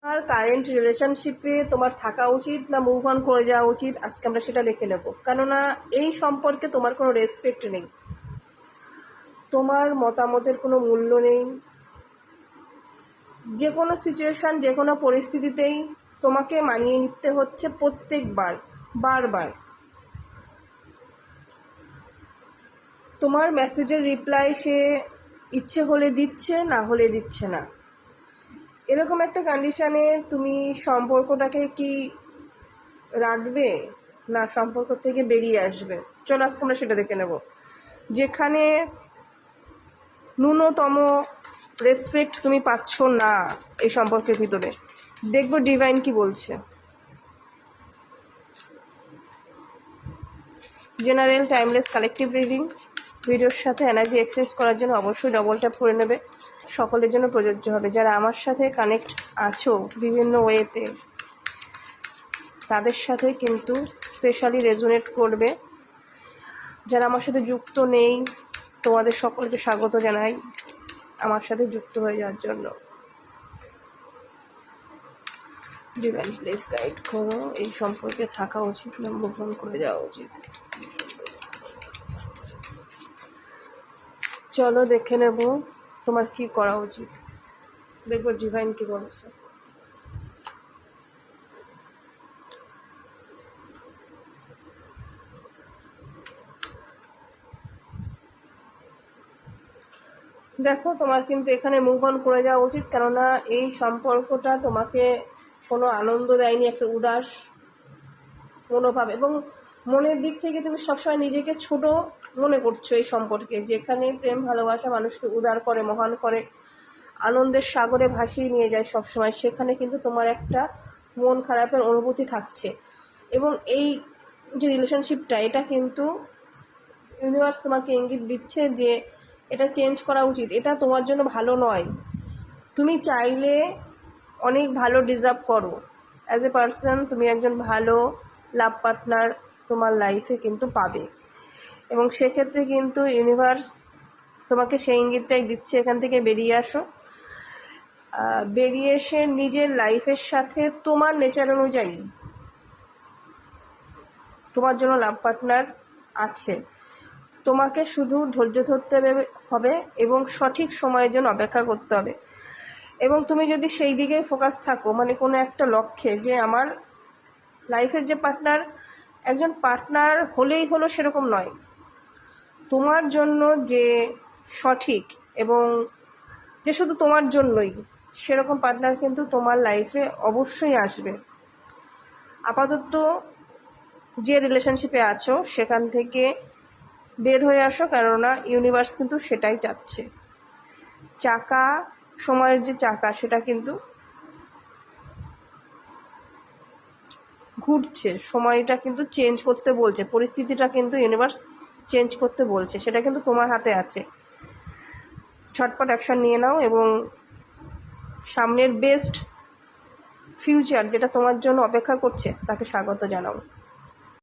আর current রিলেশনশিপে তোমার থাকা উচিত না মুভ অন করে যাওয়া উচিত, আজকে আমরা সেটা দেখে নেব। কেননা এই সম্পর্কে তোমার কোনো রেসপেক্ট নেই, তোমার মতামতের কোনো মূল্য নেই। যে কোনো সিচুয়েশান, যে কোনো পরিস্থিতিতেই তোমাকে মানিয়ে নিতে হচ্ছে প্রত্যেকবার, বারবার। তোমার মেসেজের রিপ্লাই সে ইচ্ছে হলে দিচ্ছে, না হলে দিচ্ছে না। এরকম একটা কন্ডিশানে তুমি সম্পর্কটাকে কি রাখবে, না সম্পর্ক থেকে বেরিয়ে আসবে? চলো আজকে আমরা সেটা দেখে নেব। যেখানে ন্যূনতম রেসপেক্ট তুমি পাচ্ছ না এই সম্পর্কের ভিতরে, দেখবো ডিভাইন কি বলছে। General timeless collective reading. ভিডিওর সাথে এনার্জি এক্সচেঞ্জ করার জন্য অবশ্যই ডবল ট্যাপ করে নেবে। সকলের জন্য প্রযোজ্য হবে। যারা আমার সাথে কানেক্ট আছো বিভিন্ন ওয়েতে, তাদের সাথে কিন্তু স্পেশালি রেজোনেট করবে। যারা আমার সাথে যুক্ত নেই, তোমাদের সকলকে স্বাগত জানাই আমার সাথে যুক্ত হয়ে যাওয়ার জন্য। ডিভাইন প্লিজ গাইড করো, এই সম্পর্কে থাকা উচিত না মুভ অন করে যাওয়া উচিত? চলো দেখে নেব তোমার কি করা উচিত, দেখবো ডিভাইন কি বলছে। দেখো, তোমার কিন্তু এখানে মুভ অন করে যাওয়া উচিত, কেননা এই সম্পর্কটা তোমাকে কোনো আনন্দ দেয়নি, একটা উদাস মনোভাব, এবং মনের দিক থেকে তুমি সবসময় নিজেকে ছোট মনে করছো এই সম্পর্কে। যেখানে প্রেম ভালোবাসা মানুষকে উদার করে, মহান করে, আনন্দের সাগরে ভাসিয়ে নিয়ে যায় সবসময়, সেখানে কিন্তু তোমার একটা মন খারাপের অনুভূতি থাকছে। এবং এই যে রিলেশনশিপটা, এটা কিন্তু ইউনিভার্স তোমাকে ইঙ্গিত দিচ্ছে যে এটা চেঞ্জ করা উচিত, এটা তোমার জন্য ভালো নয়। তুমি চাইলে অনেক ভালো ডিজার্ভ করো অ্যাজ এ পার্সন, তুমি একজন ভালো লাভ পার্টনার তোমার লাইফে কিন্তু পাবে। এবং সেক্ষেত্রে কিন্তু ইউনিভার্স তোমাকে সেই ইঙ্গিতটাই দিচ্ছে, এখান থেকে বেরিয়ে আসো। বেরিয়ে এসে নিজের লাইফের সাথে তোমার নেচার অনুযায়ী তোমার জন্য লাভ পার্টনার আছে। তোমাকে শুধু ধৈর্য ধরতে হবে এবং সঠিক সময়ের জন্য অপেক্ষা করতে হবে। এবং তুমি যদি সেই দিকে ফোকাস থাকো, মানে কোনো একটা লক্ষ্যে, যে আমার লাইফের যে পার্টনার একজন পার্টনার হলেই হলো সেরকম নয়, তোমার জন্য যে সঠিক এবং যে শুধু তোমার জন্যই, সেরকম পার্টনার কিন্তু তোমার লাইফে অবশ্যই আসবে। আপাতত যে রিলেশনশিপে আছো সেখান থেকে বের হয়ে আসো, কেননা ইউনিভার্স কিন্তু সেটাই চাচ্ছে। চাকা, সময়ের যে চাকা, সেটা কিন্তু ঘুরছে, সময়টা কিন্তু চেঞ্জ করতে বলছে, পরিস্থিতিটা কিন্তু ইউনিভার্স চেঞ্জ করতে বলছে, সেটা কিন্তু তোমার হাতে আছে। ঝটপট অ্যাকশন নিয়ে নাও এবং সামনের বেস্ট ফিউচার যেটা তোমার জন্য অপেক্ষা করছে তাকে স্বাগত জানাও।